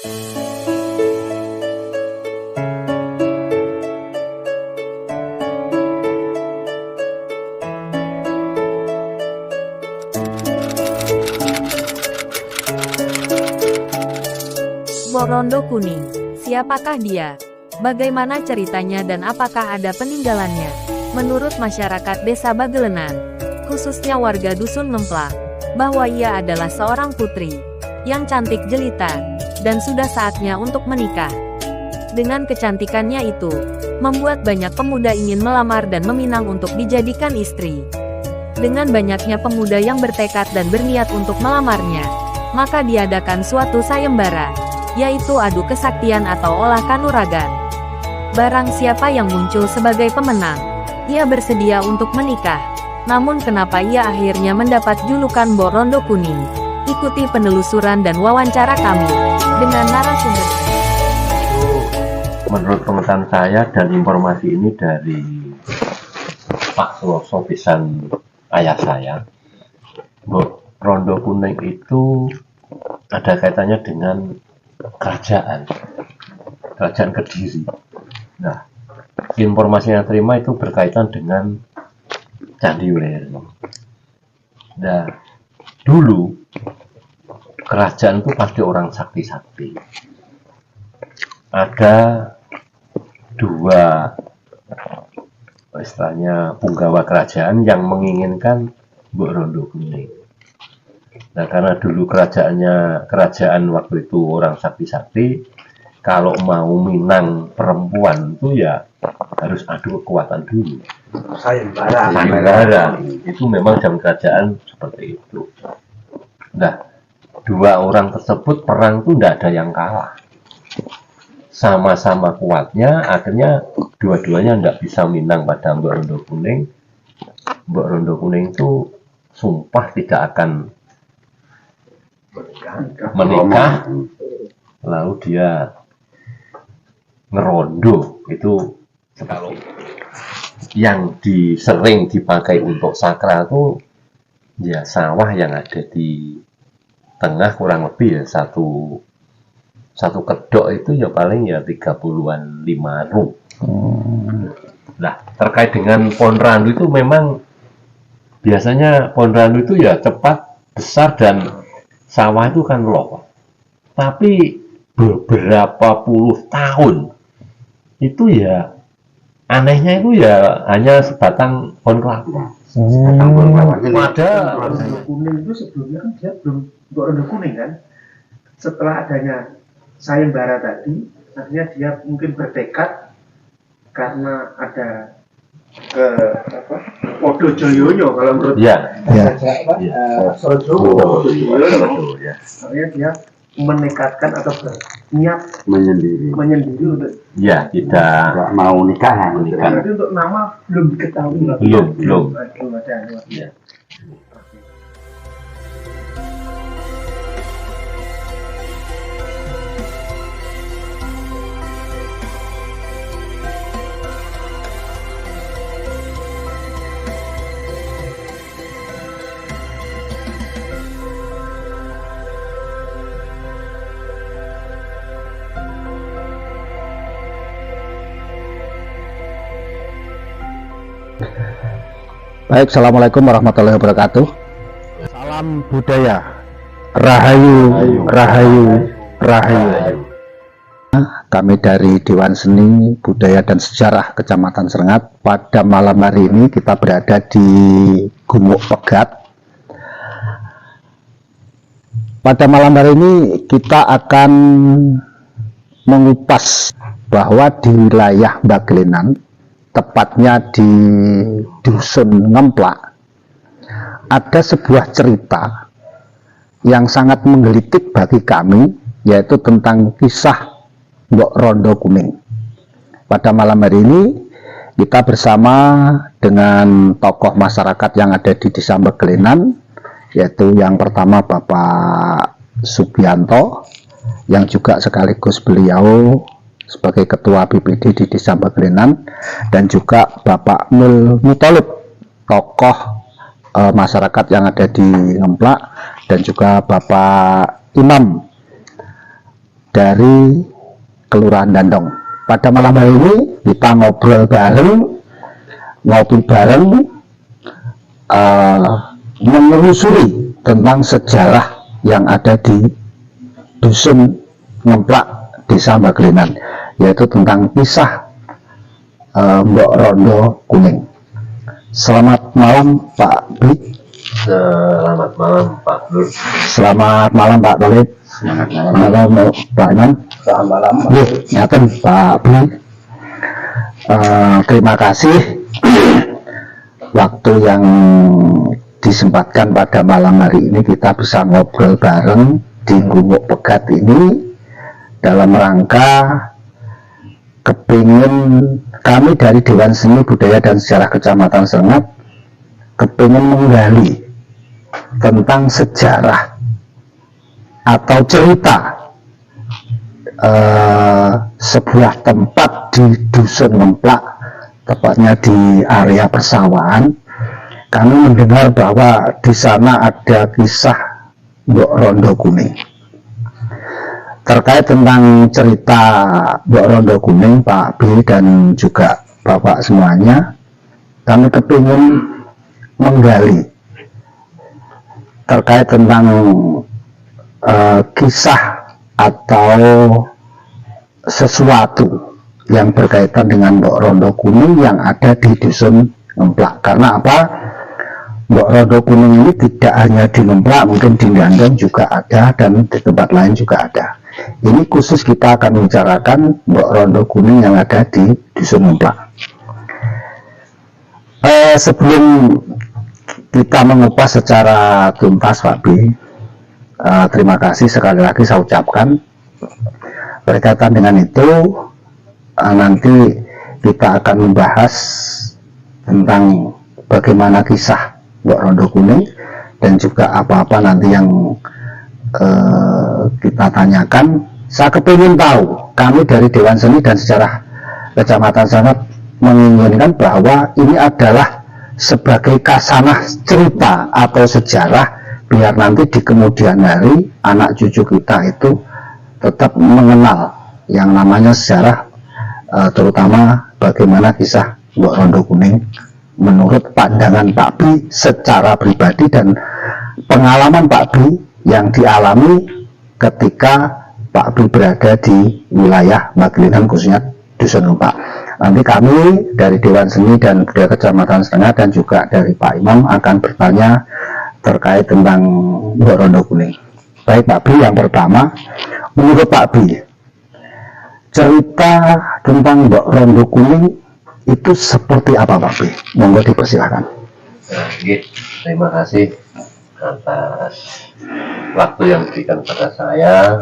Mbok Rondo Kuning, siapakah dia? Bagaimana ceritanya dan apakah ada peninggalannya? Menurut masyarakat desa Bagelenan, khususnya warga dusun Ngemplak, bahwa ia adalah seorang putri yang cantik jelita, dan sudah saatnya untuk menikah. Dengan kecantikannya itu, membuat banyak pemuda ingin melamar dan meminang untuk dijadikan istri. Dengan banyaknya pemuda yang bertekad dan berniat untuk melamarnya, maka diadakan suatu sayembara, yaitu adu kesaktian atau olah kanuragan. Barang siapa yang muncul sebagai pemenang, ia bersedia untuk menikah. Namun kenapa ia akhirnya mendapat julukan Mbok Rondo Kuning? Ikuti penelusuran dan wawancara kami dengan narasumber. Menurut pengetahuan saya dan informasi ini dari Pak Suwoso pisan ayah saya, Mbok Rondo Kuning itu ada kaitannya dengan kerajaan Kediri. Nah, informasi yang terima itu berkaitan dengan Candi Wireno. Nah, dulu kerajaan itu pasti orang sakti-sakti. Ada dua istilahnya punggawa kerajaan yang menginginkan Mbok Rondo Kuning. Nah, karena dulu kerajaan waktu itu orang sakti-sakti, kalau mau minang perempuan itu ya harus adu kekuatan dulu. Sayembara. Itu memang jam kerajaan seperti itu. Nah, dua orang tersebut perang itu tidak ada yang kalah. Sama-sama kuatnya, akhirnya dua-duanya tidak bisa minang pada Mbok Rondo Kuning. Mbok Rondo Kuning itu sumpah tidak akan menikah, lalu dia ngerondo. Itu kalau yang sering dipakai untuk sakral itu ya sawah yang ada di tengah, kurang lebih ya satu kedok itu ya paling ya 30-an 5 rum. Nah, terkait dengan pohon randu itu memang biasanya pohon randu itu ya cepat besar dan sawah itu kan loh. Tapi beberapa puluh tahun itu ya anehnya itu ya hanya sebatang pohon kelapa. Ada Rondo Kuning itu sebelumnya kan dia belum Mbok Rondo Kuning kan. Setelah adanya sayembara tadi, akhirnya dia mungkin bertekad karena ada Podo Joyoyo kalau menurut akhirnya dia menekatkan atau berniat menyendiri untuk tidak mau nikah. Berarti untuk nama belum diketahui. Belum. Ada. Baik, assalamualaikum warahmatullahi wabarakatuh. Salam budaya, rahayu. Kami dari Dewan Seni, Budaya dan Sejarah Kecamatan Serengat. Pada malam hari ini kita berada di Gumuk Pegat. Pada malam hari ini kita akan mengupas bahwa di wilayah Bagelenan, tepatnya di Dusun Ngemplak, ada sebuah cerita yang sangat menggelitik bagi kami, yaitu tentang kisah Mbok Rondo Kuning. Pada malam hari ini kita bersama dengan tokoh masyarakat yang ada di Desa Bagelenan, yaitu yang pertama Bapak Subianto, yang juga sekaligus beliau sebagai Ketua BPD di Desa Bagelenan, dan juga Bapak Mul Muthalib, tokoh masyarakat yang ada di Ngemplak, dan juga Bapak Imam dari Kelurahan Dandong. Pada malam hari ini kita ngobrol bareng, ngopi bareng, menelusuri tentang sejarah yang ada di Dusun Ngemplak, Desa Baglenan, yaitu tentang kisah Mbok Rondo Kuning. Selamat malam Pak Bli. Selamat malam Pak Nur. Selamat malam Pak Tolib. Selamat Malam Pak Iman. Selamat malam. Nyatakan Pak Bli. Terima kasih waktu yang disempatkan pada malam hari ini kita bisa ngobrol bareng di Gumuk Pegat ini dalam rangka kepingin kami dari Dewan Seni Budaya dan Sejarah Kecamatan Serengat kepingin menggali tentang sejarah atau cerita sebuah tempat di Dusun Ngemplak, tepatnya di area persawahan. Kami mendengar bahwa di sana ada kisah Mbok Rondo Kuning. Terkait tentang cerita Mbok Rondo Kuning, Pak B dan juga Bapak semuanya, kami kepingin menggali terkait tentang kisah atau sesuatu yang berkaitan dengan Mbok Rondo Kuning yang ada di Dusun Ngemplak. Karena apa? Mbok Rondo Kuning ini tidak hanya di Ngemplak, mungkin di Dandong juga ada dan di tempat lain juga ada. Ini khusus kita akan membicarakan Mbok Rondo Kuning yang ada di Dusun Ngemplak. Sebelum kita mengupas secara tuntas Pak B, terima kasih sekali lagi saya ucapkan. Berkaitan dengan itu, nanti kita akan membahas tentang bagaimana kisah Mbok Rondo Kuning dan juga apa-apa nanti yang kita tanyakan. Saya kepingin tahu, kami dari Dewan Seni dan Sejarah Kecamatan Serengat menginginkan bahwa ini adalah sebagai kasanah cerita atau sejarah, biar nanti di kemudian hari anak cucu kita itu tetap mengenal yang namanya sejarah, terutama bagaimana kisah Mbok Rondo Kuning menurut pandangan Pak Bi secara pribadi dan pengalaman Pak Bi yang dialami ketika Pak Bi berada di wilayah Baglenan, khususnya Dusun Ngemplak. Nanti kami dari Dewan Seni dan Budaya Kecamatan Serengat dan juga dari Pak Imam akan bertanya terkait tentang Mbok Rondo Kuning. Baik Pak Bi, yang pertama, menurut Pak Bi, cerita tentang Mbok Rondo Kuning itu seperti apa Pak Bi? Monggo dipersilakan. Terima kasih atas waktu yang diberikan pada saya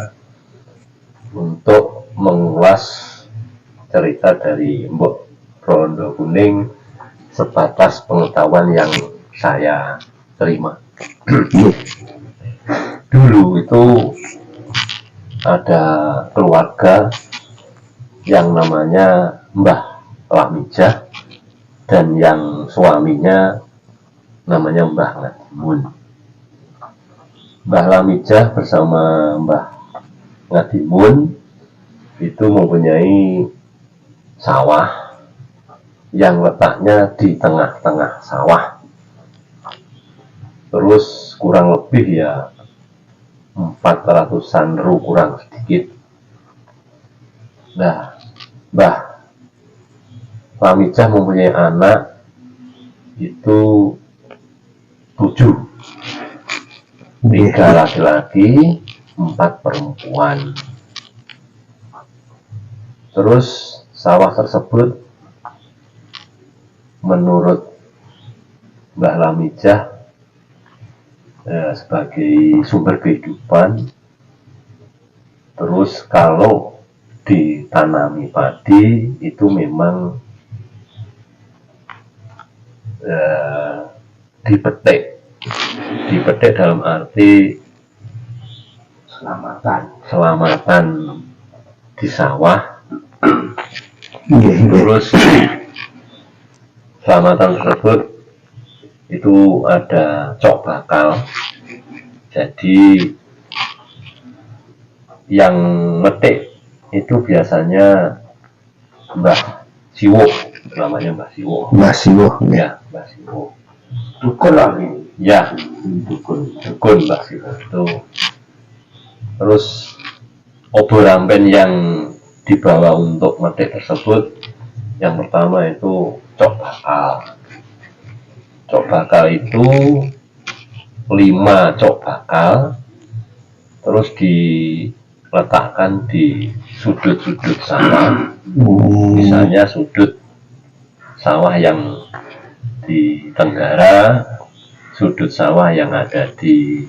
untuk mengulas cerita dari Mbok Rondo Kuning sebatas pengetahuan yang saya terima. Dulu itu ada keluarga yang namanya Mbah Lamijah dan yang suaminya namanya Mbah Ngadimun. Mbah Lamijah bersama Mbah Ngadimun itu mempunyai sawah yang letaknya di tengah-tengah sawah. Terus kurang lebih ya 400-an ru kurang sedikit. Nah, Mbah Lamijah mempunyai anak itu 7, 3 laki-laki, 4 perempuan. Terus sawah tersebut menurut Mbah Lamijah sebagai sumber kehidupan. Terus kalau ditanami padi itu memang dipetik dalam arti selamatan di sawah. Terus selamatan tersebut itu ada cok bakal, jadi yang metik itu biasanya Mbah Siwo, namanya Mbah Siwo. Mbah Siwo. Ya, Mbah Siwo. Dukun lah ini. Ya, dukun Mbah Siwo itu. Terus obor rampen yang dibawa untuk metik tersebut, yang pertama itu cok bakal. Cok bakal itu 5 cok bakal, terus diletakkan di sudut-sudut sawah. Misalnya sudut sawah yang di tenggara, sudut sawah yang ada di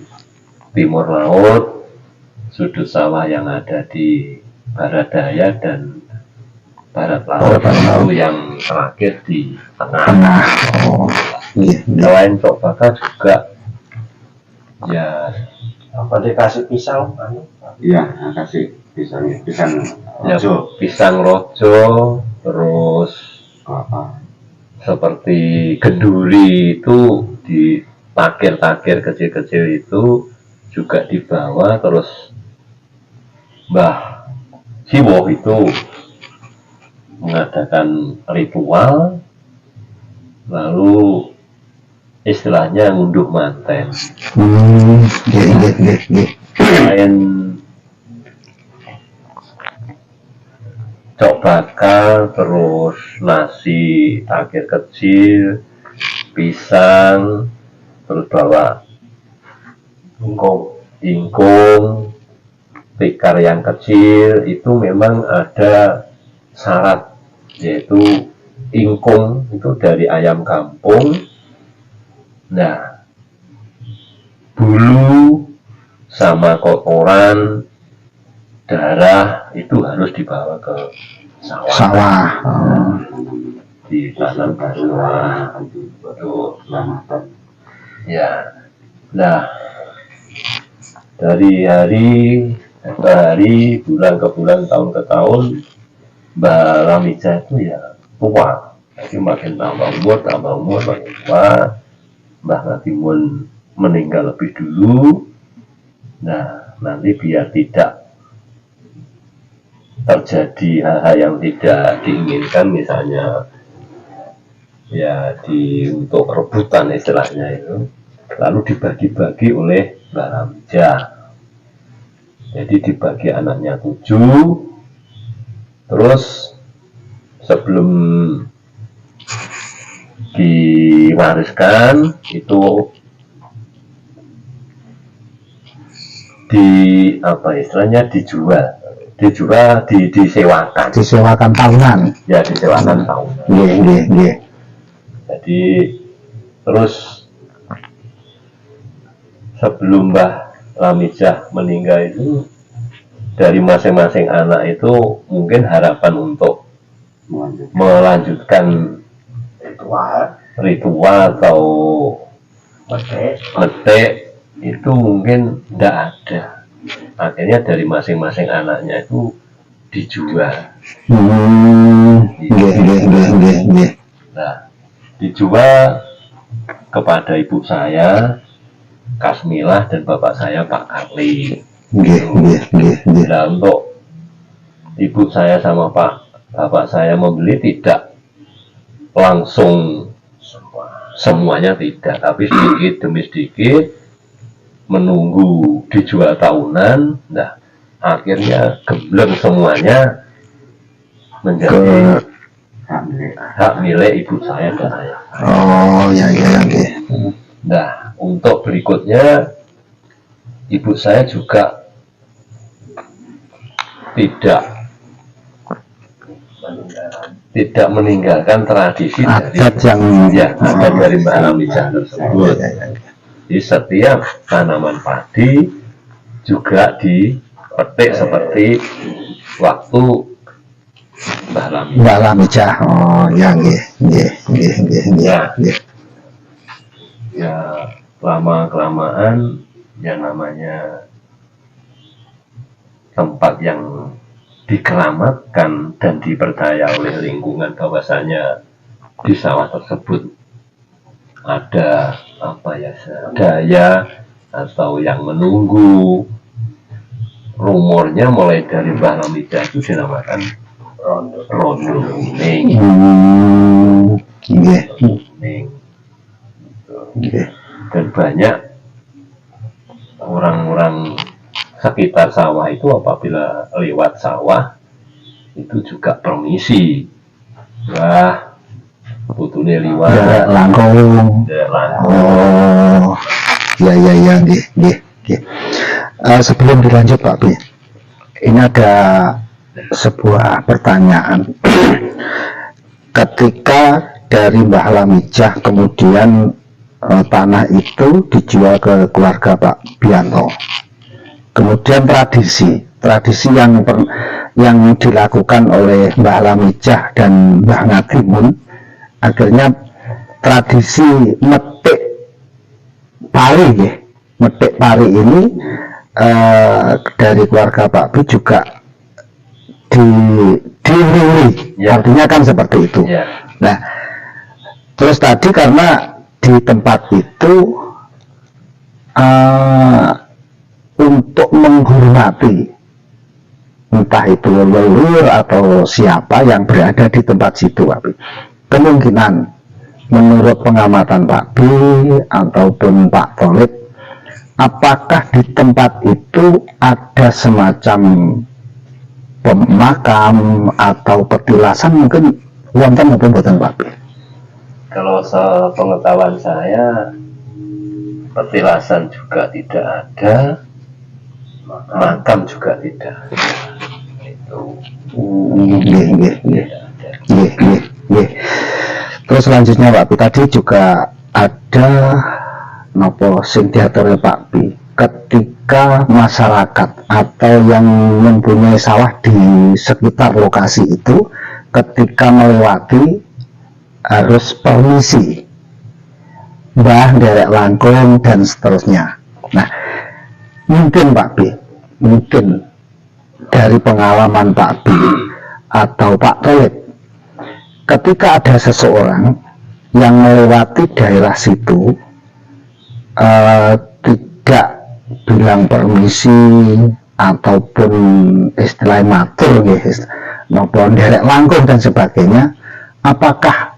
timur laut, sudut sawah yang ada di barat daya dan barat laut, lalu yang terakhir di tengah. Selain cok bakal juga ya Apa dikasih pisau? Iya, kasih pisang ya, rojo. pisang rojo, terus Kelapa. seperti kenduri itu di takir-takir kecil-kecil itu juga dibawa. Terus Mbah Siwo itu mengadakan ritual, lalu istilahnya ngunduh manten. Selain cok bakal, terus nasi takir kecil, pisang, terus bawa ingkung, tikar yang kecil. Itu memang ada syarat, yaitu ingkung itu dari ayam kampung. Nah, bulu sama kotoran, darah itu harus dibawa ke sawah. Di tanam sawah untuk Selamatan. ya. Nah, dari hari ke hari, bulan ke bulan, tahun ke tahun, Mbah Lamija itu ya tua. Jadi makin tambah umur makin tua. Mbah Ngatimun meninggal lebih dulu. Nah, nanti biar tidak terjadi hal-hal yang tidak diinginkan, misalnya ya untuk rebutan istilahnya itu, lalu dibagi-bagi oleh Mbah Lamija. Jadi dibagi anaknya 7. Terus sebelum diwariskan itu Disewakan tahunan. Ya, disewakan tahunan. Nggih. Jadi terus sebelum Mbah Lamija meninggal itu, dari masing-masing anak itu mungkin harapan untuk melanjutkan ritual atau metik itu mungkin tidak ada. Akhirnya dari masing-masing anaknya itu dijual. Nggih. Nah, dijual kepada ibu saya Kasmilah dan bapak saya Pak Karli. Nggih. Nah, untuk ibu saya sama bapak saya membeli tidak langsung semuanya, tidak, tapi sedikit demi sedikit menunggu dijual tahunan. Nah, akhirnya gembleng semuanya menjadi hak milik ibu saya dan ayah. Oh, ya. Nah, untuk berikutnya ibu saya juga tidak meninggalkan tradisi Adat dari Mbah Lamija tersebut. Di setiap tanaman padi juga dipetik seperti waktu Mbah Lamija. Oh, ya nggih. Ya, lama-kelamaan yang namanya tempat yang dikeramatkan dan dipercaya oleh lingkungan bahwasanya di sawah tersebut ada daya atau yang menunggu, rumornya mulai dari Mbah Lamija itu dinamakan Rondo Kuning. Nggih. Kuning. Nggih. Dan banyak orang-orang sekitar sawah itu apabila lewat sawah itu juga permisi. Wah, putune liwat. Ya, langkung. Ya, langkung. Oh, ya, nggih. Sebelum dilanjut Pak B, ini ada sebuah pertanyaan. Ketika dari Mbah Lamijah kemudian tanah itu dijual ke keluarga Pak Bianto, kemudian tradisi yang dilakukan oleh Mbah Lamijah dan Mbah Ngatimun, akhirnya tradisi metik pari ini dari keluarga Pak B juga diiringi, Ya. artinya kan seperti itu. Ya. Nah, terus tadi karena di tempat itu untuk menghormati entah itu leluhur atau siapa yang berada di tempat situ, Pak B, kemungkinan menurut pengamatan Pak B ataupun Pak Tolib, apakah di tempat itu ada semacam pemakam atau petilasan, mungkin wonten maupun boten Pak B? Kalau sepengetahuan saya, petilasan juga tidak ada, makam juga tidak ada. Itu Nggih. Terus selanjutnya Pak B, tadi juga ada nopo sing diatur Pak B, ketika masyarakat atau yang mempunyai sawah di sekitar lokasi itu ketika melewati harus permisi, mbah, derek langkung dan seterusnya. Nah, mungkin Pak B, mungkin dari pengalaman Pak B atau Pak Tolib, ketika ada seseorang yang melewati daerah situ tidak bilang permisi ataupun istilah matur maupun derek langkung dan sebagainya, apakah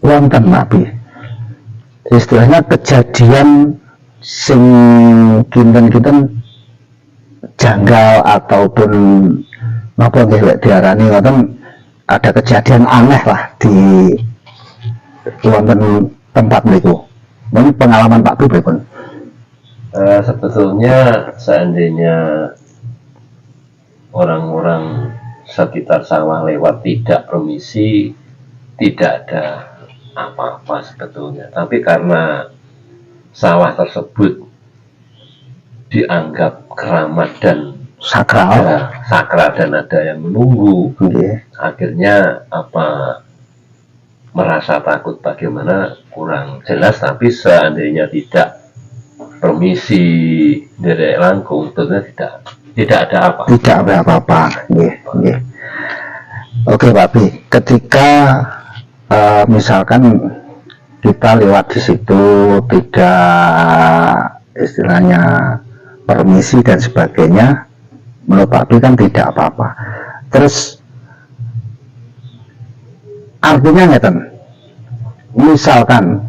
wonten Pak B istilahnya kejadian sing kinten-kinten janggal ataupun napa nggih diarani wonten ada kejadian aneh lah di wonten tempat niku? Ini pengalaman Pak B pripun? sebetulnya seandainya orang-orang sekitar sawah lewat tidak permisi, tidak ada apa-apa sebetulnya. Tapi karena sawah tersebut dianggap keramat dan Sakral. sakral dan ada yang menunggu, Nggih. akhirnya merasa takut bagaimana kurang jelas. Tapi seandainya tidak permisi derek langkung, tentunya tidak ada apa. Tidak ada apa-apa. Nggih. Oke Pak B, ketika misalkan kita lewat di situ tidak istilahnya permisi dan sebagainya, menurut Pak B kan tidak apa-apa. Terus artinya ngeten, misalkan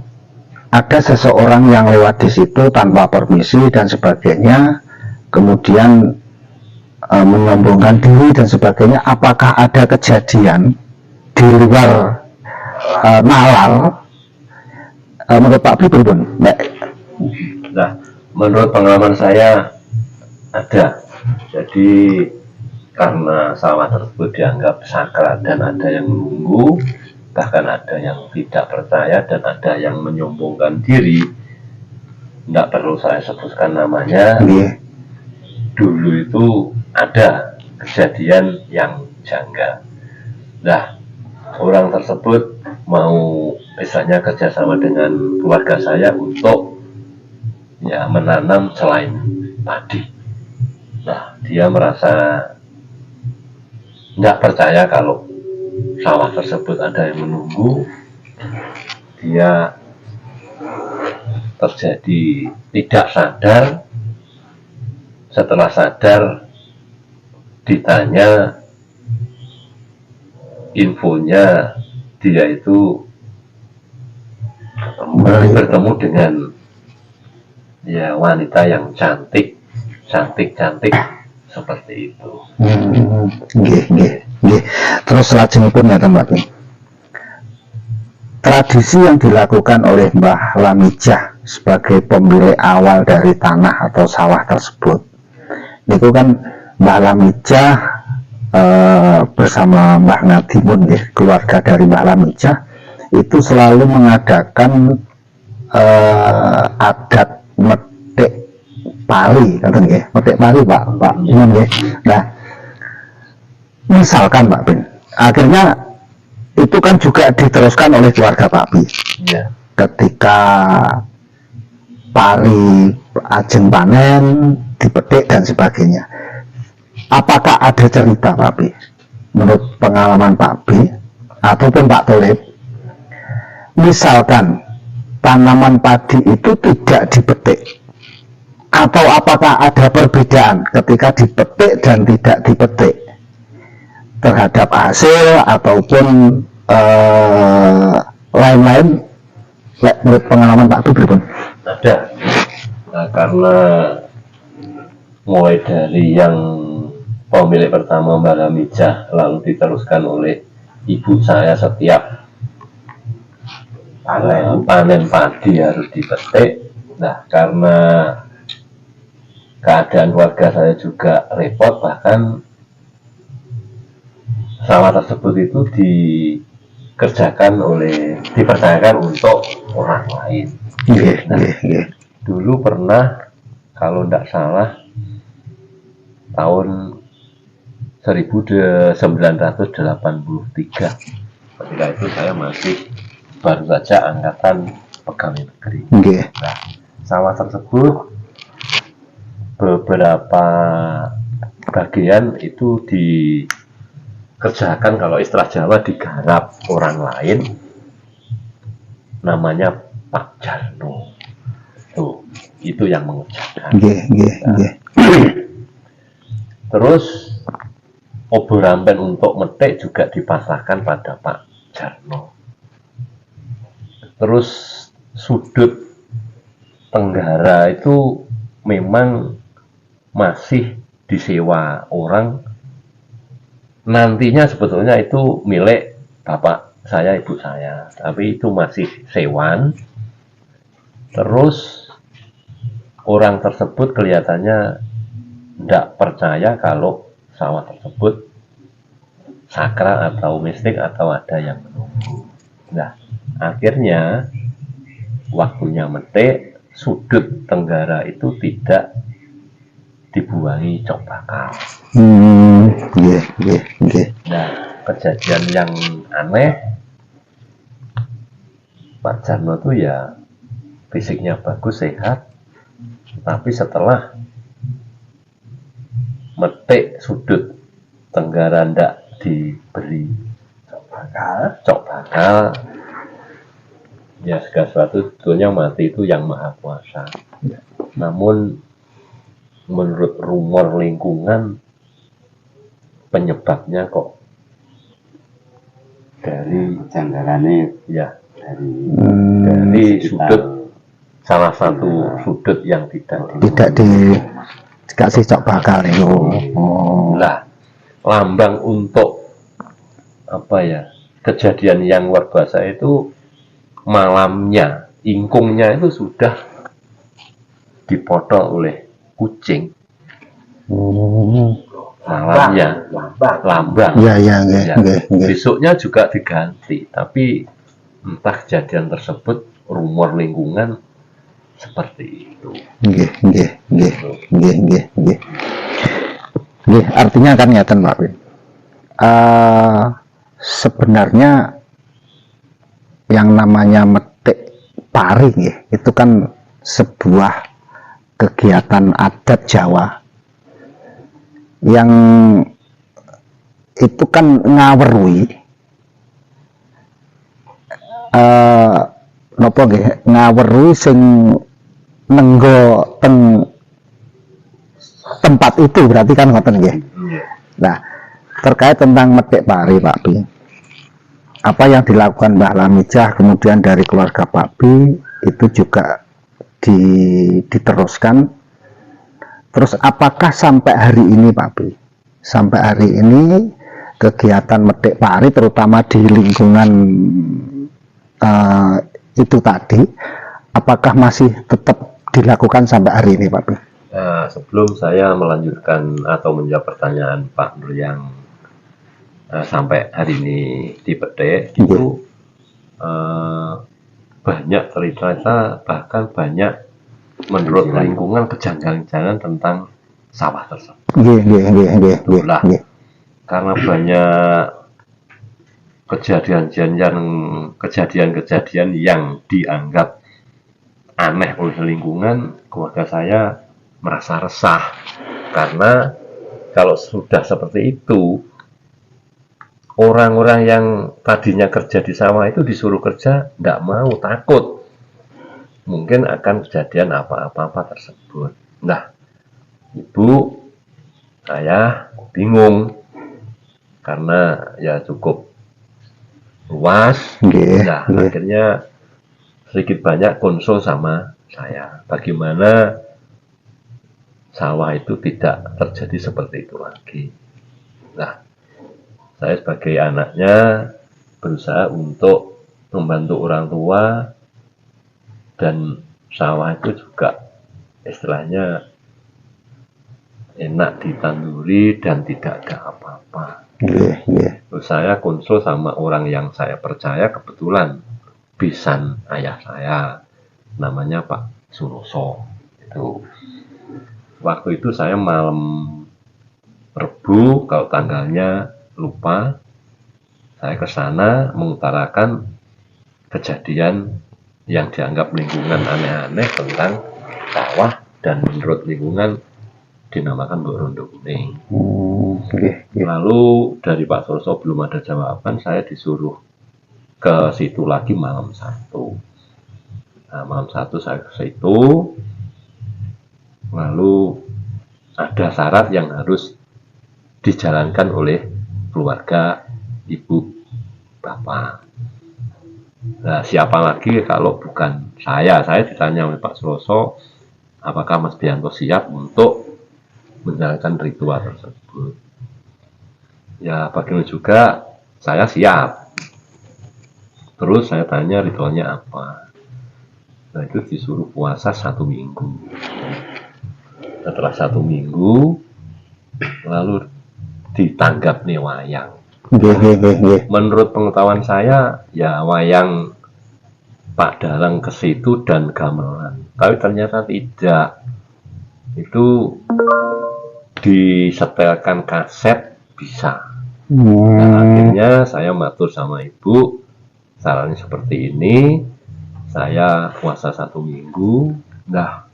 ada seseorang yang lewat di situ tanpa permisi dan sebagainya, kemudian menyombongkan diri dan sebagainya, apakah ada kejadian di luar nalar? Menurut Pak B pripun? Nah, menurut pengalaman saya ada. Jadi karena sawah tersebut dianggap sakral dan ada yang menunggu, bahkan ada yang tidak percaya dan ada yang menyombongkan diri. Tidak perlu saya sebutkan namanya. Dulu itu ada kejadian yang janggal. Nah, orang tersebut mau misalnya kerjasama dengan keluarga saya untuk ya menanam selain padi. Nah, dia merasa nggak percaya kalau sawah tersebut ada yang menunggu. Dia terjadi tidak sadar. Setelah sadar ditanya infonya dia itu bertemu dengan ya wanita yang cantik seperti itu. Nggih, nggih, nggih. Terus lajengipun ya Mbak Pin. Tradisi yang dilakukan oleh Mbah Lamijah sebagai pemilik awal dari tanah atau sawah tersebut, itu kan Mbah Lamijah bersama Mbah Ngadimun, ya, keluarga dari Mbah Lamijah itu selalu mengadakan adat metik pari, kata nggih, metik pari Pak Imun nggih. Nah, misalkan Pak Bin, akhirnya itu kan juga diteruskan oleh keluarga Pak Bi. Ya. Ketika pari ajeng panen, dipetik dan sebagainya. Apakah ada cerita Pak Bi, menurut pengalaman Pak Bi ataupun Pak Tolib, misalkan tanaman padi itu tidak dipetik, atau apakah ada perbedaan ketika dipetik dan tidak dipetik terhadap hasil ataupun lain-lain, menurut pengalaman Pak Bi berpun? Ada. Nah, karena mulai dari yang pemilik pertama Mbah Lamijah lalu diteruskan oleh ibu saya, setiap panen padi harus dipetik. Nah, karena keadaan keluarga saya juga repot, bahkan sawah tersebut itu dipercayakan untuk orang lain. Nah, dulu pernah, kalau tidak salah, tahun 1983, ketika itu saya masih baru saja angkatan pegawai negeri. Nah, sawah tersebut beberapa bagian itu dikerjakan, kalau istilah Jawa digarap orang lain, namanya Pak Jarno. Tuh, itu yang mengerjakan. Nah, terus obor rampen untuk metik juga dipasrahkan pada Pak Jarno. Terus sudut tenggara itu memang masih disewa orang. Nantinya sebetulnya itu milik bapak saya, ibu saya, tapi itu masih sewan. Terus orang tersebut kelihatannya tidak percaya kalau sawah tersebut sakral atau mistik atau ada yang menunggu. Nah, akhirnya waktunya metik, sudut tenggara itu tidak dibuangi cok bakal. Nah, kejadian yang aneh, Pak Jarno itu ya fisiknya bagus, sehat, tapi setelah metik sudut tenggara ndak diberi cok bakal, ya segala sesuatu sebetulnya mati itu yang maha kuasa. Namun menurut rumor lingkungan, penyebabnya kok dari janggalannya ya dari sudut, salah satu sudut yang tidak dikasih cok bakal itu. Lah, lambang untuk apa ya, kejadian yang luar biasa itu malamnya, ingkungnya itu sudah dipotong oleh kucing. Malamnya lambang. Ya. Besoknya juga diganti, tapi entah kejadian tersebut, rumor lingkungan seperti itu. Artinya kan ngeten Pak Win. Sebenarnya yang namanya metik pari itu kan sebuah kegiatan adat Jawa yang itu kan ngawerui napa nggih, ngawerui sing nenggo tempat itu, berarti kan ngoten nggih. Nah, terkait tentang metik pari Pak Bi, apa yang dilakukan Mbah Lamijah kemudian dari keluarga Pak Bi itu juga diteruskan. Terus apakah sampai hari ini Pak Bi, sampai hari ini kegiatan metik pari terutama di lingkungan itu tadi, apakah masih tetap dilakukan sampai hari ini Pak Bi? Nah, sebelum saya melanjutkan atau menjawab pertanyaan Pak Nur yang sampai hari ini dipetik, itu banyak cerita, bahkan banyak menurut lingkungan kejanggalan-kejanggalan tentang sawah tersebut. Itulah karena banyak kejadian-kejadian yang dianggap aneh oleh lingkungan, keluarga saya merasa resah karena kalau sudah seperti itu, orang-orang yang tadinya kerja di sawah itu disuruh kerja nggak mau, takut mungkin akan kejadian apa-apa tersebut. Nah, ibu saya bingung karena ya cukup luas. Nah, akhirnya sedikit banyak konsul sama saya bagaimana sawah itu tidak terjadi seperti itu lagi. Nah, saya sebagai anaknya berusaha untuk membantu orang tua, dan sawah itu juga istilahnya enak ditanduri dan tidak ada apa-apa. Terus saya konsul sama orang yang saya percaya, kebetulan bisan ayah saya, namanya Pak Suroso. Itu waktu itu saya malam Rebu, kalau tanggalnya lupa, saya ke sana mengutarakan kejadian yang dianggap lingkungan aneh-aneh tentang sawah, dan menurut lingkungan dinamakan Rondo Kuning. Lalu dari Pak Suroso belum ada jawaban, saya disuruh ke situ lagi malam 1. Nah, malam 1 saya ke situ, lalu ada syarat yang harus dijalankan oleh keluarga ibu bapak. Nah, siapa lagi kalau bukan saya? Saya ditanya oleh Pak Suroso, apakah Mas Bianto siap untuk menjalankan ritual tersebut? Ya, bagaimana juga saya siap. Terus saya tanya ritualnya apa? Nah, itu disuruh puasa 1 minggu. Setelah 1 minggu, lalu ditanggap nih wayang. Menurut pengetahuan saya, ya wayang Pak Dalang ke situ dan gamelan. Tapi ternyata tidak. Itu disetelkan kaset bisa. Nah, akhirnya saya matur sama ibu, sarannya seperti ini. Saya puasa 1 minggu. Nah,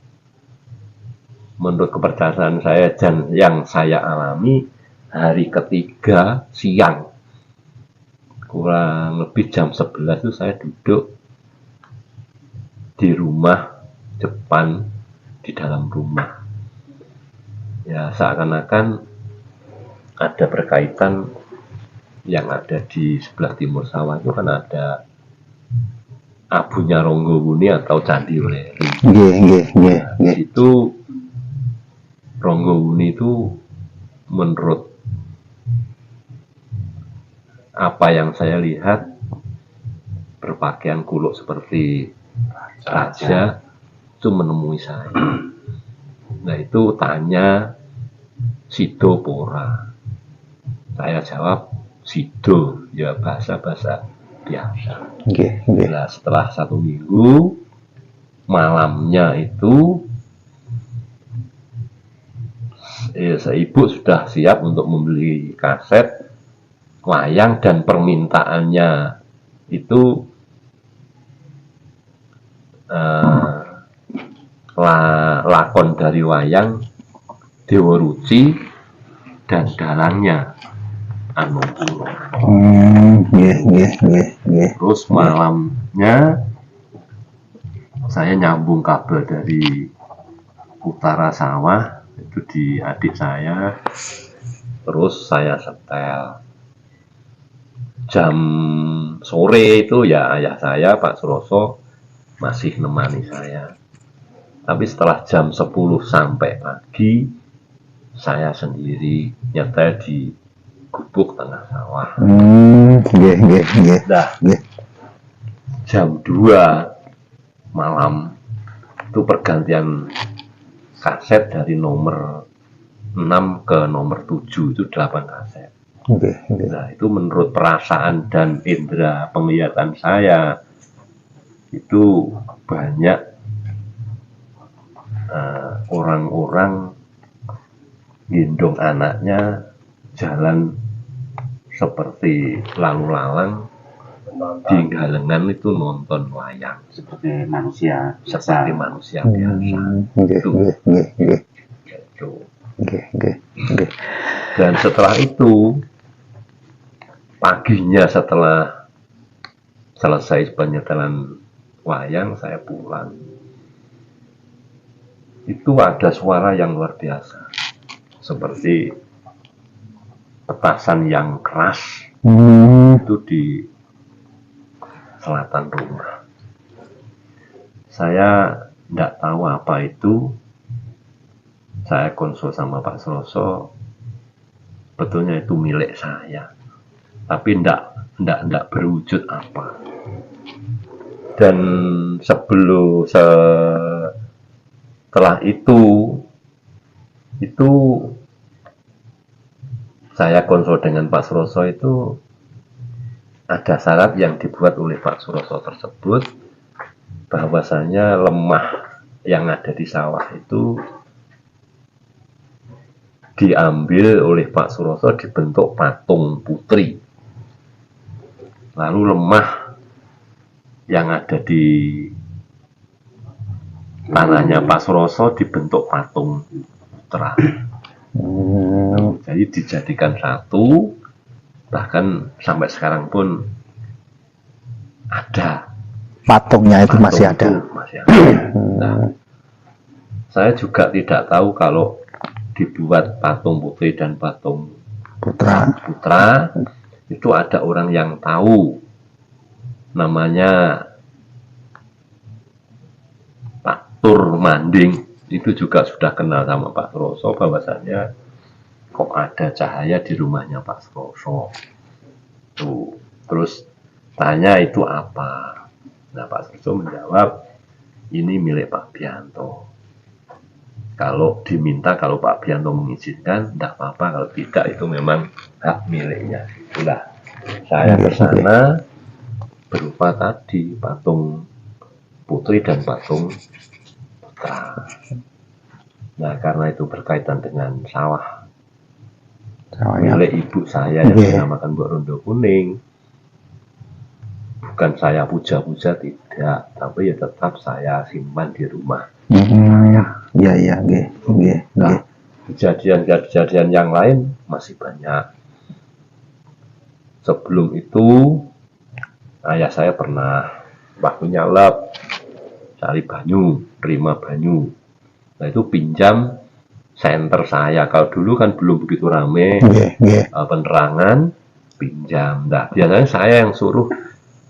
menurut kepercayaan saya dan yang saya alami, hari ketiga siang, kurang lebih jam 11 itu saya duduk di rumah depan, di dalam rumah. Ya, seakan-akan ada berkaitan yang ada di sebelah timur sawah itu kan ada abunya Ronggowuni atau Candi Weleri. Nah, itu Ronggowuni itu menurut apa yang saya lihat berpakaian kuluk seperti raja itu menemui saya. Nah, itu tanya Sido Pora. Saya jawab Sido, ya bahasa-bahasa biasa. Nah, setelah 1 minggu, malamnya itu ibu sudah siap untuk membeli kaset wayang, dan permintaannya itu lakon dari wayang Dewa Ruci dan dalangnya Anungkuro. Terus malamnya saya nyambung kabel dari utara sawah itu di adik saya, terus saya setel. Jam sore itu ya ayah saya Pak Suroso masih nemani saya. Tapi setelah jam 10 sampai pagi saya sendiri nyetel di gubuk tengah sawah. Nggih, nggih, nggih. Nah, Nggih. jam 2 malam itu pergantian kaset dari nomor 6 ke nomor 7, itu 8 kaset. Nggih, nggih. Nah, itu menurut perasaan dan indera penglihatan saya, itu banyak orang-orang gendong anaknya jalan seperti lalu lalang di galengan itu nonton wayang Seperti manusia. seperti manusia biasa. Nggih, Itu. nggih, nggih, nggih. Gitu. Nggih, nggih, nggih. Dan setelah itu paginya setelah selesai penyetelan wayang saya pulang. Itu ada suara yang luar biasa. Seperti petasan yang keras itu di selatan rumah. Saya tidak tahu apa itu. Saya konsul sama Pak Suroso, betulnya itu milik saya. Tapi tidak berwujud apa. Dan setelah itu saya konsul dengan Pak Suroso, itu ada syarat yang dibuat oleh Pak Suroso tersebut, bahwasanya lemah yang ada di sawah itu diambil oleh Pak Suroso dibentuk patung putri. Lalu lemah yang ada di tanahnya Pak Suroso dibentuk patung putra. Jadi dijadikan satu, bahkan sampai sekarang pun ada. Patungnya itu Patung masih ada. itu masih ada. Nah, saya juga tidak tahu kalau dibuat patung putri dan patung putra itu ada orang yang tahu, namanya Pak Tur Manding. Itu juga sudah kenal sama Pak Suroso, bahwasanya kok ada cahaya di rumahnya Pak Suroso. Tuh, terus tanya itu apa. Nah, Pak Suroso menjawab, ini milik Pak Bianto. Kalau diminta, kalau Pak Bianto mengizinkan, tidak apa-apa. Kalau tidak, itu memang hak miliknya. Itulah saya ke sana berupa tadi patung putri dan patung putra. Nah, karena itu berkaitan dengan sawah milik ibu saya yang dinamakan Mbok Rondo Kuning. Bukan saya puja-puja, tidak, tapi ya tetap saya simpan di rumah. Ya, ya, nggih, nggih, nggih. Kejadian-kejadian yang lain masih banyak. Sebelum itu, ayah saya pernah waktu nyalap cari banyu, terima banyu. Nah, itu pinjam senter saya. Kalau dulu kan belum begitu rame, penerangan, pinjam. Nah, biasanya saya yang suruh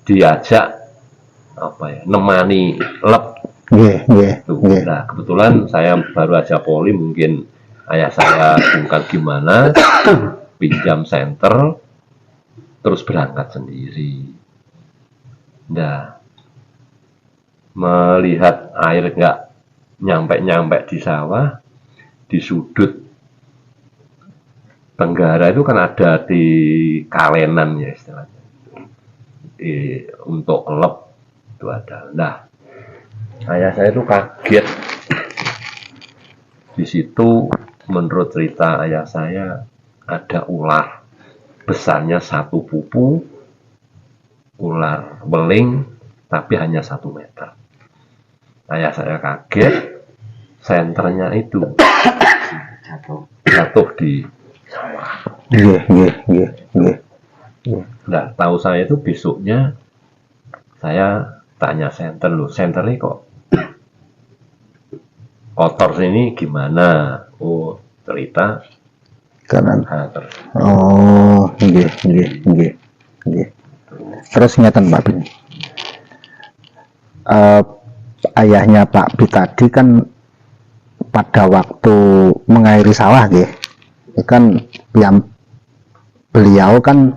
diajak nemani lep. Nah, kebetulan saya baru aja poli, mungkin ayah saya bungkar gimana, pinjam senter, terus berangkat sendiri. Nah, melihat air nggak nyampe di sawah, di sudut tenggara itu kan ada di kalenan ya istilahnya, untuk lep itu ada. Nah, ayah saya itu kaget. Di situ menurut cerita ayah saya ada ular besarnya 1 pupu, ular beling tapi hanya 1 meter. Ayah saya kaget, senternya itu jatuh di sawah. Nah, tahu saya itu besoknya saya tanya senter, loh senternya kok kotor sini gimana? Oh, cerita Karena terus oh, nggih. Terus ngeten Pak Bin. Ayahnya Pak Bi tadi kan pada waktu mengairi sawah nggih. Kan yang beliau kan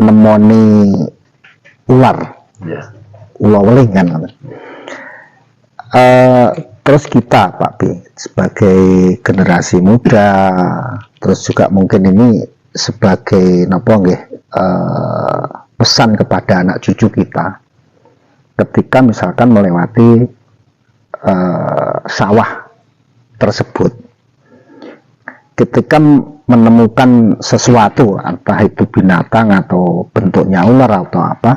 nemoni ular. ya Ula weling kan. Terus kita Pak B sebagai generasi muda, terus juga mungkin ini sebagai napa nggih pesan kepada anak cucu kita ketika misalkan melewati sawah tersebut, ketika menemukan sesuatu entah itu binatang atau bentuknya ular atau apa,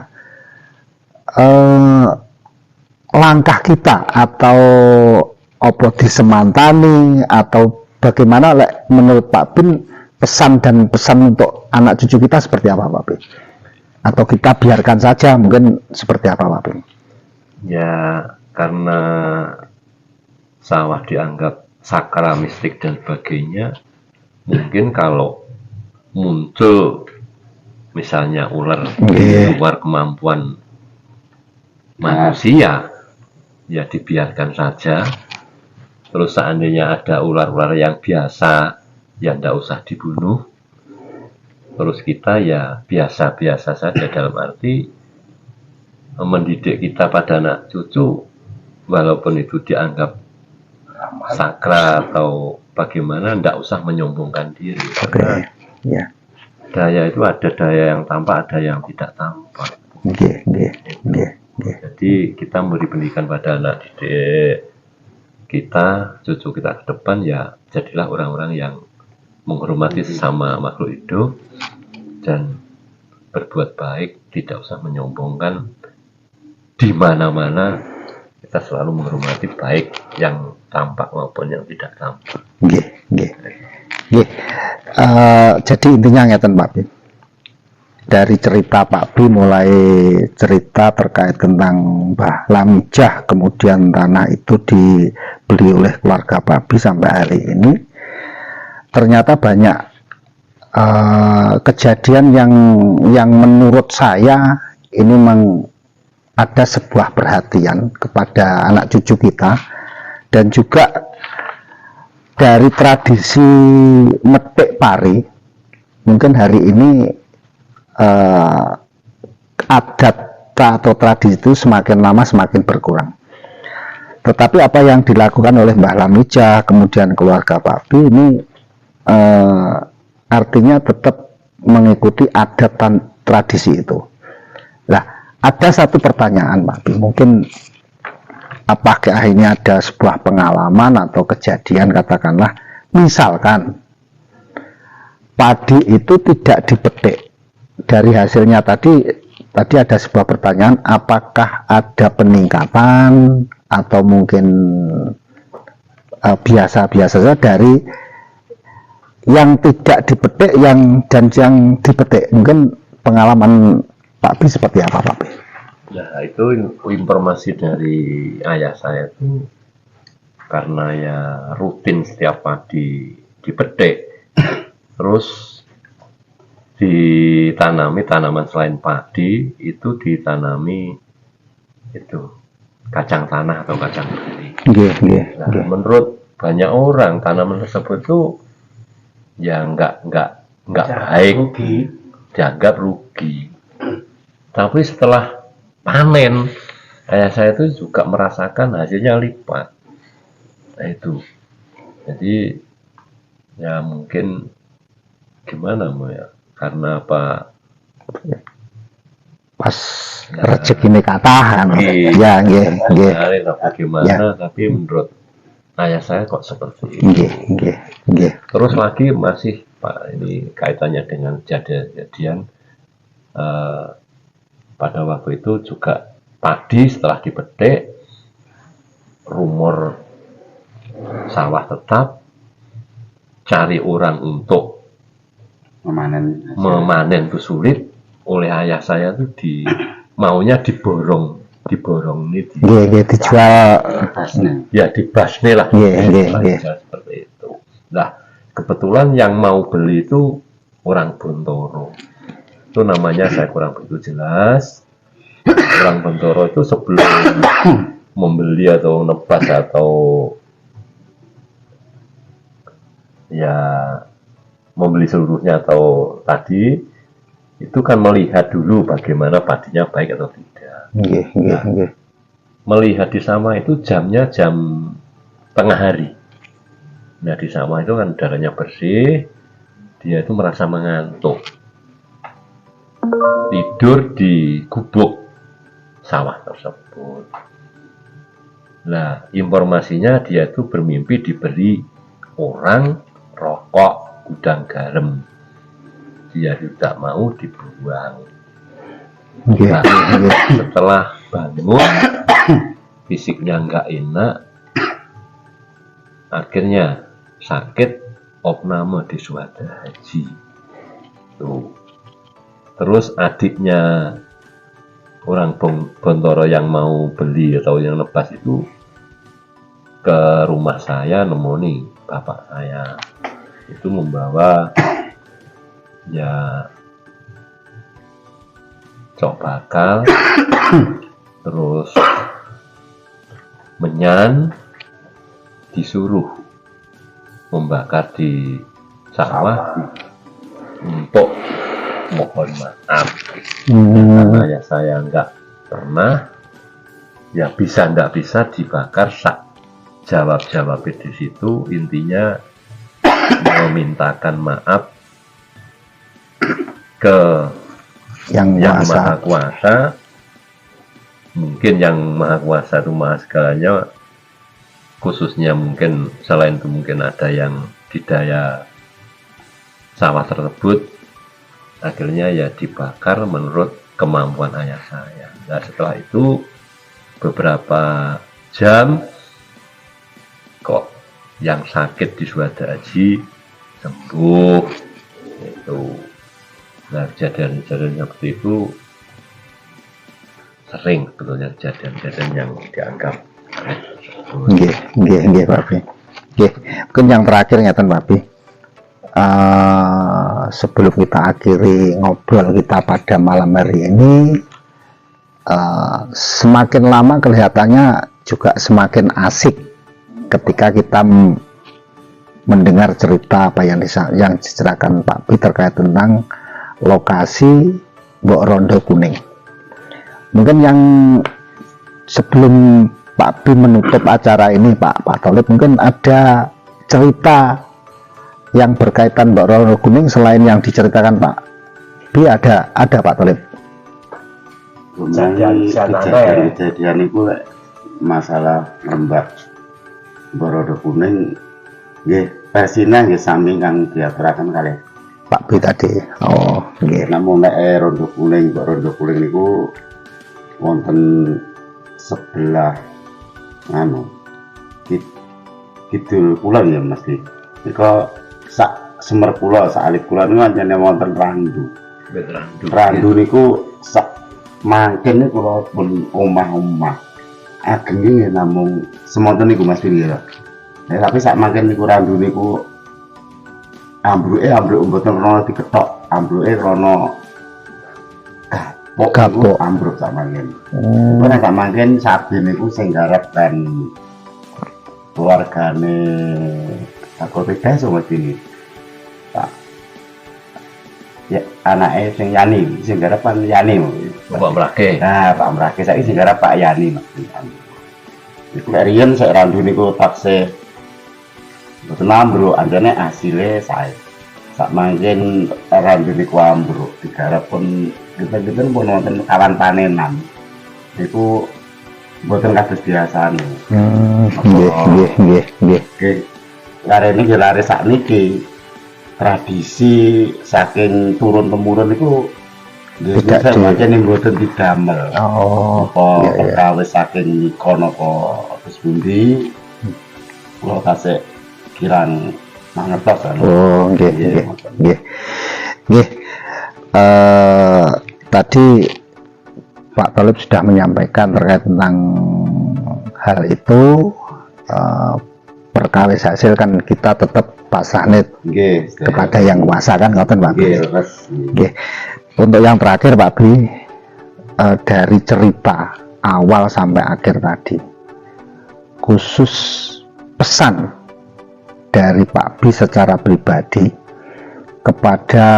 langkah kita atau apa disemantani atau bagaimana menurut Pak Bin pesan untuk anak cucu kita seperti apa Pak Bin? Atau kita biarkan saja mungkin seperti apa Pak Bin? ya karena sawah dianggap sakral, mistik dan sebagainya, mungkin kalau muncul misalnya ular di luar kemampuan manusia, ya dibiarkan saja. Terus seandainya ada ular-ular yang biasa, ya tidak usah dibunuh. Terus kita ya biasa-biasa saja, dalam arti mendidik kita pada anak cucu, walaupun itu dianggap sakral atau bagaimana, tidak usah menyombongkan diri. Karena daya itu ada daya yang tampak, ada yang tidak tampak. Jadi kita memberi pendidikan pada anak didik kita, cucu kita ke depan, ya jadilah orang-orang yang menghormati sesama makhluk hidup dan berbuat baik, tidak usah menyombongkan. Di mana-mana kita selalu menghormati baik yang tampak maupun yang tidak tampak. Jadi intinya ngeten Pak Bin. Dari cerita Pak Bi mulai cerita terkait tentang Mbah Lamijah, kemudian tanah itu dibeli oleh keluarga Pak Bi sampai hari ini, ternyata banyak kejadian yang menurut saya ini ada sebuah perhatian kepada anak cucu kita, dan juga dari tradisi metik pari mungkin hari ini adat atau tradisi itu semakin lama semakin berkurang. Tetapi apa yang dilakukan oleh Mbah Lamijah kemudian keluarga Pak Bi ini artinya tetap mengikuti adat dan tradisi itu. Nah, ada satu pertanyaan Pak Bi, mungkin apakah ini ada sebuah pengalaman atau kejadian, katakanlah misalkan padi itu tidak dipetik. Dari hasilnya tadi ada sebuah pertanyaan, apakah ada peningkatan atau mungkin biasa-biasa saja dari yang tidak dipetik dan yang dipetik. Mungkin pengalaman Pak Bi seperti apa Pak Bi? Nah, itu informasi dari ayah saya itu, karena ya rutin setiap pagi dipetik, terus ditanami tanaman selain padi, itu ditanami itu kacang tanah atau kacang putih. Menurut banyak orang tanaman tersebut tuh ya nggak baik, dianggap rugi. Tapi setelah panen, ayah saya itu juga merasakan hasilnya lipat. Nah itu, jadi ya mungkin gimana mau ya, karena apa? Pas rezeki ini katahan, ya, bagaimana? Tapi menurut ayah saya kok seperti itu. Terus lagi masih Pak, ini kaitannya dengan kejadian pada waktu itu juga padi setelah dipetik, rumor sawah tetap, cari orang untuk memanen itu sulit. Oleh ayah saya tuh maunya diborong ini dijual, ya dibasne lah, seperti itu. Nah, kebetulan yang mau beli itu orang Bontoro. Itu namanya saya kurang begitu jelas. Orang Bontoro itu sebelum membeli atau nebas atau ya membeli seluruhnya atau tadi itu kan melihat dulu bagaimana padinya baik atau tidak. Nah, melihat di sawah itu jamnya jam tengah hari. Nah di sawah itu kan udaranya bersih, dia itu merasa mengantuk, tidur di gubuk sawah tersebut. Nah informasinya dia itu bermimpi diberi orang rokok gudang garam. Dia tidak mau dibuang. Nah, setelah bangun fisiknya nggak enak, akhirnya sakit opname di Suwada Haji. Tuh. Terus adiknya orang Bontoro yang mau beli atau yang nebas itu ke rumah saya nemoni bapak saya. Itu membawa ya cok bakal, terus menyan, disuruh membakar di sawah untuk mohon maaf karena ya saya nggak pernah, ya bisa nggak bisa dibakar. Jawab di situ intinya memintakan maaf ke yang maha kuasa. Mungkin yang maha kuasa itu maha segalanya, khususnya mungkin selain itu mungkin ada yang di daya sawah tersebut, akhirnya ya dibakar menurut kemampuan ayah saya. Nah setelah itu beberapa jam kok yang sakit di Suwada Haji sembuh itu. Nah kejadian-kejadian seperti itu sering sebetulnya, kejadian-kejadian yang dianggap Nggih Pak Pi. Nggih, mungkin yang terakhir ngeten Pak Pi. Sebelum kita akhiri ngobrol kita pada malam hari ini, semakin lama kelihatannya juga semakin asik ketika kita mendengar cerita apa yang diceritakan Pak Pi terkait tentang lokasi Mbok Rondo Kuning. Mungkin yang sebelum Pak Pi menutup acara ini Pak Tholib, mungkin ada cerita yang berkaitan Mbok Rondo Kuning selain yang diceritakan Pak Pi, ada Pak Tholib? Kejadian itu masalah lembah Mbok Rondo Kuning nggih versinya nggih sami kang diaturaken kali Pak Pi tadi. Oh nggih. Namun nek Rondo Kuning, Mbok Rondo Kuning niku wonten sebelah kidul kulon ya mesti. Nika sak semer kula, sak alit kula niku anjene wonten randu. Randu niku sak mangken niku kula pun omah-omah. Agenge namung semonten niku Mas Pilih ya. Nah, tapi sak mangken niku randu niku ambruk mboten rono diketok, ambruke rono kapok ambruk sak mangken. Nek sak mangken saben niku sing garap kan keluargane Aku beda sama ini Pak ya anaknya sing Yani sing garapan Yani Pak Mrake. Nah Pak Mrake saya sing garap Pak Yani itu riyen saya randu niku taksih mboten ambruk anjane asile saya sak mangken randu niku ambruk digarap pun kita pun wonten kawan panenan niku mboten kados biasane. Nggih. Lare niki lare sakniki tradisi saking turun temurun niku nggih sampeyan mboten didamel. Apa perkawis saking kono apa terus pundi kula tasik kirang mangertos kan. Oh nggih. Tadi Pak Tholib sudah menyampaikan terkait tentang hal itu. perkawis hasil kan kita tetap pasrahne Nggih, kepada yang kuasa kan ngoten Pak Bri. nggih, Mas. Oke. Untuk yang terakhir Pak Bri, dari cerita awal sampai akhir tadi, khusus pesan dari Pak Bri secara pribadi kepada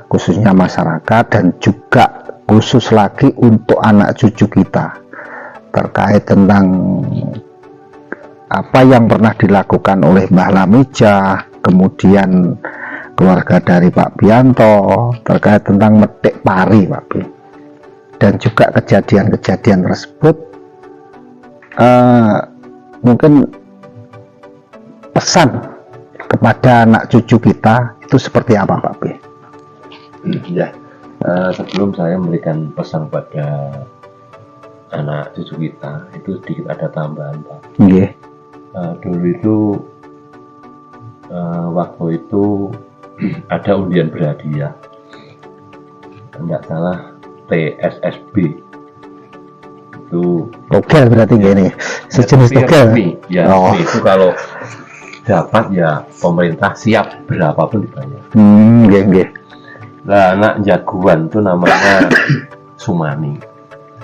khususnya masyarakat dan juga khusus lagi untuk anak cucu kita terkait tentang apa yang pernah dilakukan oleh Mbah Lamija, kemudian keluarga dari Pak Bianto terkait tentang metik pari Pak Bri, dan juga kejadian-kejadian tersebut, mungkin pesan kepada anak cucu kita itu seperti apa Pak Bri? Ya, sebelum saya memberikan pesan pada anak cucu kita, itu sedikit ada tambahan Pak. Nggih. Dulu itu waktu itu ada undian berhadiah, tidak salah TSSB itu Togel berarti gini, sejenis tapi togel. resmi. Ya, Oh. resmi. Itu kalau dapat ya pemerintah siap berapapun dibayar. Nggih, nggih. Nah, anak jagoan itu namanya Sumani,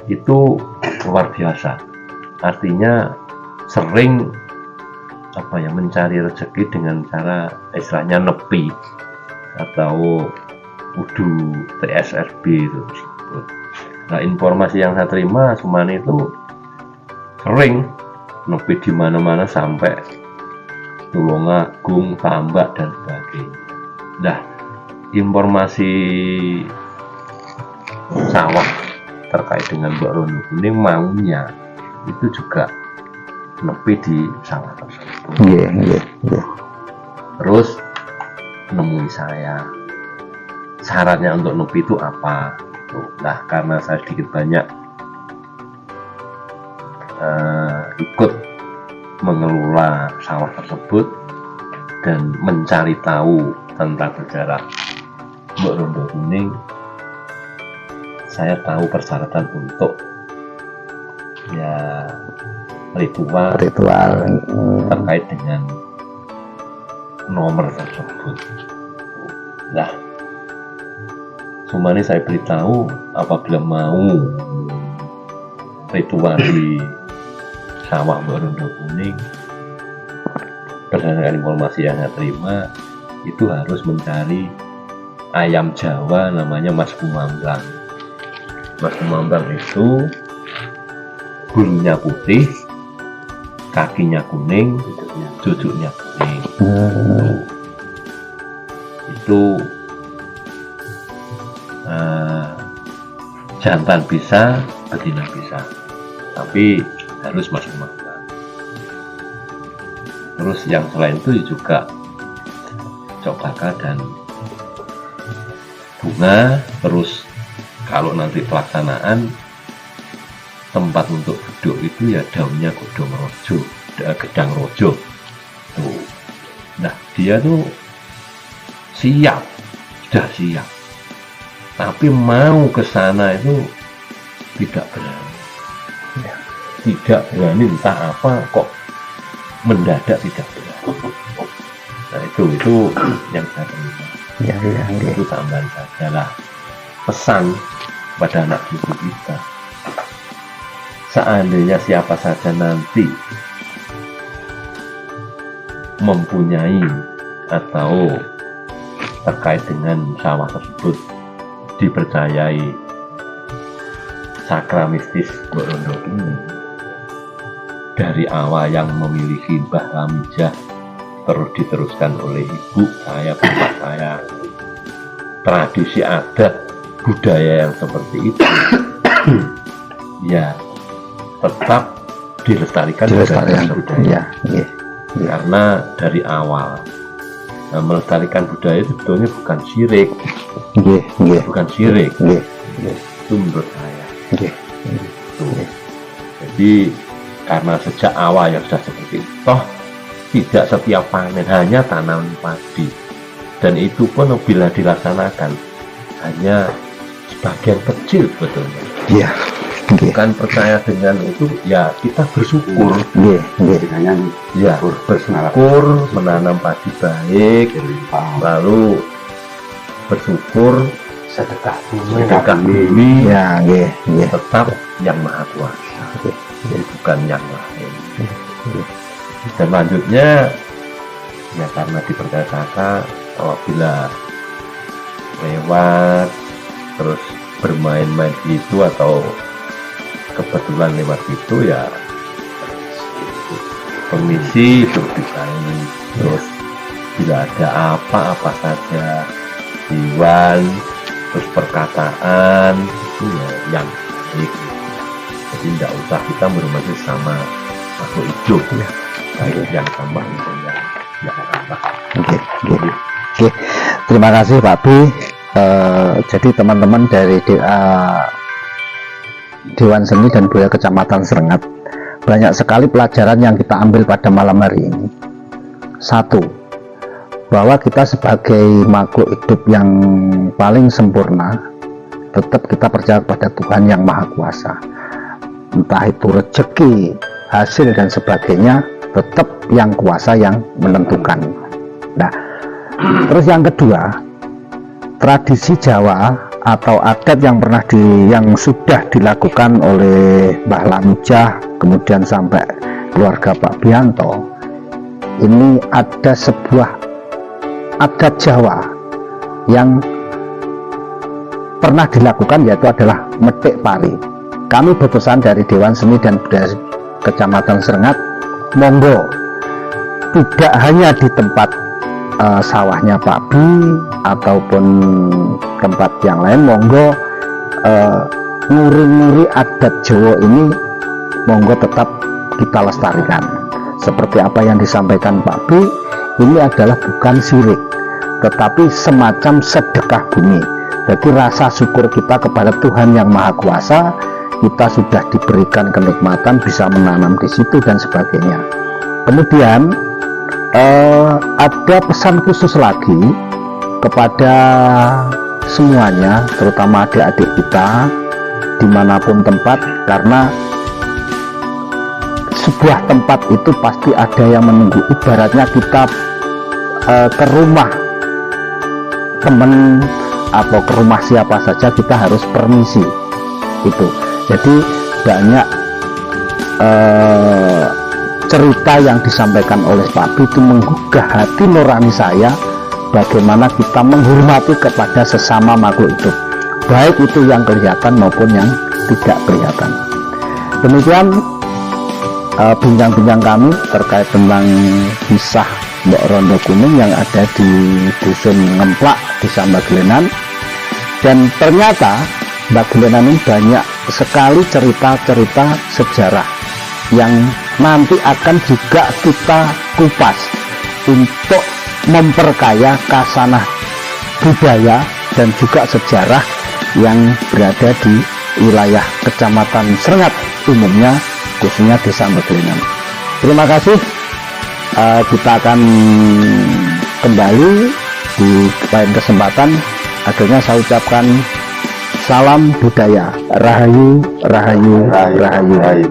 itu luar biasa, artinya sering mencari rezeki dengan cara istilahnya nepi atau udu TSSB itu disebut. Nah, informasi yang saya terima, Sumani itu sering nepi di mana-mana sampai Tulungagung, Tambak dan sebagainya. Nah, informasi sawah terkait dengan Mbak Rondo Kuning maunya itu juga nepi di sawah tersebut. Nggih, nggih, nggih. Terus nemui saya, syaratnya untuk nepi itu apa? Nah, karena saya sedikit banyak ikut mengelola sawah tersebut dan mencari tahu tentang sejarah Mbak Rondo Kuning, saya tahu persyaratan untuk ya ritual terkait dengan nomor tersebut. Nah, Sumani saya beritahu apabila mau ritual di sawah Mbak Rondo Kuning, berdasarkan informasi yang saya terima, itu harus mencari ayam Jawa namanya Mas Kumambang. Mas Kumambang itu bulunya putih, kakinya kuning, cucuknya kuning. Itu jantan bisa, betina bisa, tapi harus Mas Kumambang. Terus yang selain itu juga cokaka dan bunga. Terus kalau nanti pelaksanaan, tempat untuk duduk itu ya daunnya godong rojo, gedang rojo tuh. Nah, dia tuh siap, sudah siap, tapi mau ke sana itu tidak berani. Tidak berani, entah apa kok mendadak tidak berani. Nah, itu yang saya terima. Ya, ya, ya. Itu tambahan saja lah, pesan pada anak cucu kita. Seandainya siapa saja nanti mempunyai atau terkait dengan sawah tersebut dipercayai sakral mistis Mbak Rondo Kuning, dari awal yang memiliki Mbah Lamija terus diteruskan oleh ibu saya, bapak saya, tradisi adat budaya yang seperti itu ya tetap dilestarikan budaya. Ya, ya. Karena dari awal melestarikan budaya itu sebetulnya bukan syirik, bukan syirik, itu menurut saya. Jadi karena sejak awal yang sudah seperti itu, toh tidak setiap panen hanya tanam padi, dan itu pun bila dilaksanakan hanya sebagian kecil sebetulnya. Iya. bukan percaya dengan itu, ya kita bersyukur. Nggih, nggih. Dengan Ya, bersyukur, menanam padi baik, lalu bersyukur, sedekah sedekah bumi, Ya, nggih, nggih. tetap yang maha kuasa, jadi bukan yang lain. Dan lanjutnya, ya karena dipercaya Saka, apabila lewat terus bermain-main itu atau kebetulan lewat itu, ya permisi untuk disaini. Terus bila ada apa-apa saja, hewan, terus perkataan, itu ya yang baik. Jadi tidak usah kita menghormati sama makhluk hidup, ya, baik yang tambah maupun yang tambah. Oke, oke. Oke, terima kasih Pak B. Jadi teman-teman dari Dewan Seni dan Budaya Kecamatan Serengat, banyak sekali pelajaran yang kita ambil pada malam hari ini. Satu, bahwa kita sebagai makhluk hidup yang paling sempurna, tetap kita percaya kepada Tuhan yang Maha Kuasa. Entah itu rezeki, hasil dan sebagainya, tetap yang kuasa yang menentukan. Nah, terus yang kedua, tradisi Jawa atau adat yang yang sudah dilakukan oleh Mbah Lamujah, kemudian sampai keluarga Pak Bianto, ini ada sebuah adat Jawa yang pernah dilakukan, yaitu adalah metik pari. Kami putusan dari Dewan Seni dan Budaya Kecamatan Serengat, monggo tidak hanya di tempat sawahnya Pak Bi ataupun tempat yang lain, monggo nguri-nguri adat Jawa ini monggo tetap kita lestarikan. Seperti apa yang disampaikan Pak Bi, ini adalah bukan syirik, tetapi semacam sedekah bumi. Jadi rasa syukur kita kepada Tuhan yang Maha Kuasa, kita sudah diberikan kenikmatan bisa menanam di situ dan sebagainya. Kemudian ada pesan khusus lagi kepada semuanya, terutama adik-adik kita dimanapun tempat, karena sebuah tempat itu pasti ada yang menunggu. Ibaratnya kita ke rumah teman atau ke rumah siapa saja, kita harus permisi itu. Jadi banyak cerita yang disampaikan oleh Pak Bi itu menggugah hati nurani saya, bagaimana kita menghormati kepada sesama makhluk hidup, baik itu yang kelihatan maupun yang tidak kelihatan. Demikian bincang-bincang kami terkait tentang kisah Mbok Rondo Kuning yang ada di Dusun Ngemplak, Desa Bagelenan. Dan ternyata Bagelenan ini banyak sekali cerita-cerita sejarah yang nanti akan juga kita kupas untuk memperkaya kasanah budaya dan juga sejarah yang berada di wilayah Kecamatan Serengat, umumnya khususnya Desa Bagelenan. Terima kasih. Kita akan kembali di lain kesempatan. Akhirnya saya ucapkan salam budaya, rahayu, rahayu, rahayu.